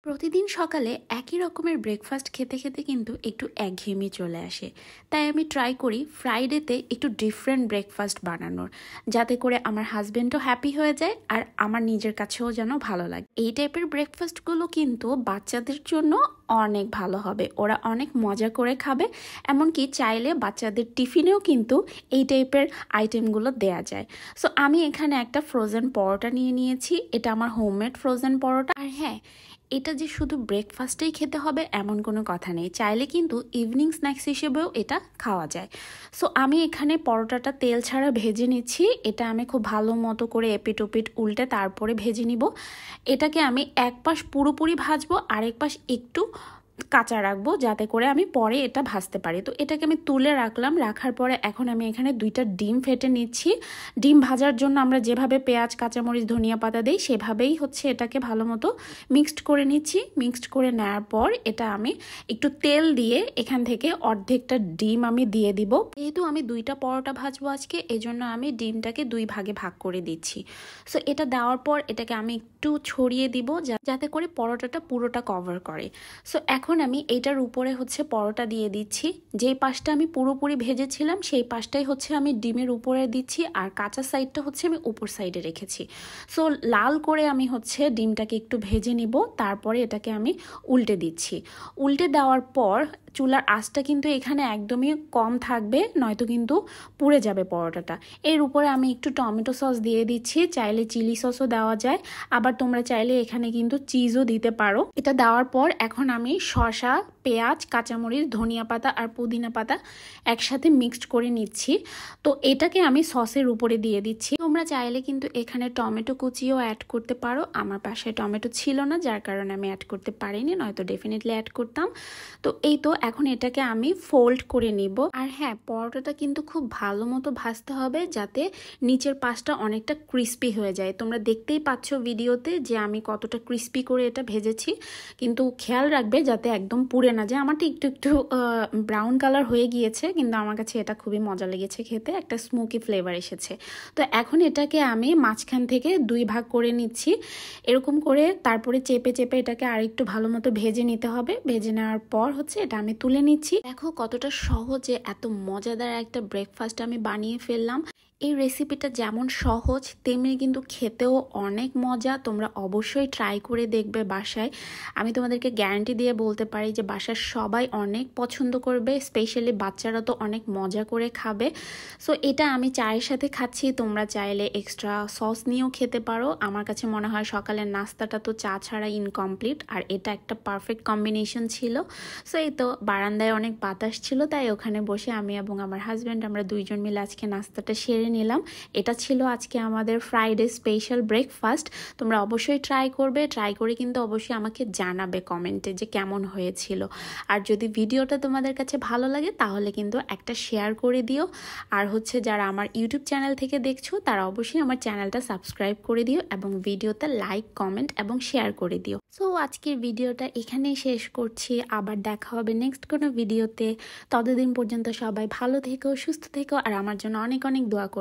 প্রতিদিন সকালে একই রকমের ব্রেকফাস্ট খেতে খেতে কিন্তু একটু একঘেয়েমি চলে আসে। তাই আমি ট্রাই করি ফ্রাইডেতে একটু ডিফারেন্ট ব্রেকফাস্ট বানানোর, যাতে করে আমার হাজব্যান্ডও হ্যাপি হয়ে যায় আর আমার নিজের কাছেও যেন ভালো লাগে। এই টাইপের ব্রেকফাস্টগুলো কিন্তু বাচ্চাদের জন্য অনেক ভালো হবে, ওরা অনেক মজা করে খাবে। এমনকি চাইলে বাচ্চাদের টিফিনেও কিন্তু এই টাইপের আইটেমগুলো দেয়া যায়। সো আমি এখানে একটা ফ্রোজেন পরোটা নিয়ে নিয়েছি। এটা আমার হোমমেড ফ্রোজেন পরোটা। আর হ্যাঁ, এটা যে শুধু ব্রেকফাস্টেই খেতে হবে এমন কোনো কথা নেই, চাইলে কিন্তু ইভিনিং স্ন্যাক্স হিসেবেও এটা খাওয়া যায়। সো আমি এখানে পরোটাটা তেল ছাড়া ভেজে নিচ্ছি। এটা আমি খুব ভালো মতো করে এপিট ওপিট উল্টে তারপরে ভেজে নিব। এটাকে আমি এক পাশ পুরোপুরি ভাজবো, আরেক পাশ একটু কাঁচা রাখবো, যাতে করে আমি পরে এটা ভাজতে পারি। তো এটাকে আমি তুলে রাখলাম। রাখার পরে এখন আমি এখানে 2টা ডিম ফেটে নিচ্ছি। ডিম ভাজার জন্য আমরা যেভাবে পেঁয়াজ, কাঁচামরিচ, ধনিয়া পাতা দিই সেভাবেই এটাকে ভালো মতো মিক্সড করে নিচ্ছি। মিক্সড করে নেওয়ার পর এটা আমি একটু তেল দিয়ে এখান থেকে অর্ধেকটা ডিম আমি দিয়ে দিব। যেহেতু আমি 2টা পরোটা ভাজবো আজকে, এজন্য আমি ডিমটাকে 2 ভাগে ভাগ করে দিচ্ছি। সো এটা দেওয়ার পর এটাকে আমি একটু ছড়িয়ে দিব, যাতে করে পরোটাটা পুরোটা কভার করে। সো এখন আমি এইটার উপরে পরোটা দিয়ে দিচ্ছি। যেই পাশটা আমি পুরোপুরি ভেজেছিলাম সেই পাশটাই আমি ডিমের উপরে দিচ্ছি, আর কাঁচা সাইডটা আমি উপর সাইডে রেখেছি। সো লাল করে আমি ডিমটাকে একটু ভেজে নিব, তারপরে এটাকে আমি উল্টে দিচ্ছি। উল্টে দেওয়ার পর চুলার আঁচটা কিন্তু এখানে একদমই কম থাকবে, নয়তো কিন্তু পুড়ে যাবে পরোটাটা। এর উপরে আমি একটু টমেটো সস দিয়ে দিচ্ছি। চাইলে চিলি সসও দেওয়া যায়, আবার তোমরা চাইলে এখানে কিন্তু চিজও দিতে পারো। এটা দেওয়ার পর এখন আমি শসা, পেঁয়াজ, কাঁচামরিচ, ধনিয়া পাতা আর পুদিনা পাতা একসাথে মিক্সড করে নিচ্ছি। তো এটাকে আমি সসের উপরে দিয়ে দিচ্ছি। তোমরা চাইলে কিন্তু এখানে টমেটো কুচিও অ্যাড করতে পারো। আমার পাশে টমেটো ছিল না, যার কারণে আমি অ্যাড করতে পারিনি, নয়তো ডেফিনেটলি অ্যাড করতাম। তো এই তো এখন এটাকে আমি ফোল্ড করে নিব। আর হ্যাঁ, পরোটাটা কিন্তু খুব ভালো মতো ভাজতে হবে, যাতে নিচের পাশটা অনেকটা ক্রিস্পি হয়ে যায়। তোমরা দেখতেই পাচ্ছ ভিডিওতে যে আমি কতটা ক্রিস্পি করে এটা ভেজেছি, কিন্তু খেয়াল রাখবে যাতে একদম পুড়ে না যায়। আমারটা একটু একটু ব্রাউন কালার হয়ে গিয়েছে, কিন্তু আমার কাছে এটা খুবই মজা লেগেছে খেতে, একটা স্মোকি ফ্লেভার এসেছে। তো এখন এটাকে আমি মাঝখান থেকে 2 ভাগ করে নিচ্ছি। এরকম করে তারপরে চেপে চেপে এটাকে আরেকটু ভালো মতো ভেজে নিতে হবে। ভেজে নেওয়ার পর এটা আমি তুলে নিচ্ছি। দেখো কতটা সহজে এত মজাদার একটা ব্রেকফাস্ট আমি বানিয়ে ফেললাম। এই রেসিপিটা যেমন সহজ, তেমনি কিন্তু খেতেও অনেক মজা। তোমরা অবশ্যই ট্রাই করে দেখবে বাসায়। আমি তোমাদেরকে গ্যারান্টি দিয়ে বলতে পারি যে বাসার সবাই অনেক পছন্দ করবে, স্পেশালি বাচ্চারা তো অনেক মজা করে খাবে। সো এটা আমি চায়ের সাথে খাচ্ছি, তোমরা চাইলে এক্সট্রা সস নিয়েও খেতে পারো। আমার কাছে মনে হয় সকালের নাস্তাটা তো চা ছাড়া ইনকমপ্লিট, আর এটা একটা পারফেক্ট কম্বিনেশন ছিল। সো এই তো বারান্দায় অনেক বাতাস ছিল, তাই ওখানে বসে আমি এবং আমার হাজব্যান্ড আমরা 2জন মিলে আজকে নাস্তাটা সেরে নিলাম। এটা ছিল আজকে আমাদের ফ্রাইডে স্পেশাল ব্রেকফাস্ট। তোমরা অবশ্যই ট্রাই করবে, ট্রাই করে কিন্তু অবশ্যই আমাকে জানাবে কমেন্টে যে কেমন হয়েছিল। আর যদি ভিডিওটা তোমাদের কাছে ভালো লাগে তাহলে কিন্তু একটা শেয়ার করে দিও। আর যারা আমার ইউটিউব চ্যানেল থেকে দেখছো তারা অবশ্যই আমার চ্যানেলটা সাবস্ক্রাইব করে দিও এবং ভিডিওতে লাইক, কমেন্ট এবং শেয়ার করে দিও। সো আজকের ভিডিওটা এখানেই শেষ করছি। আবার দেখা হবে নেক্সট কোনো ভিডিওতে। ততদিন পর্যন্ত সবাই ভালো থেকো, সুস্থ থেকো, আর আমার জন্য অনেক অনেক দোয়া করো।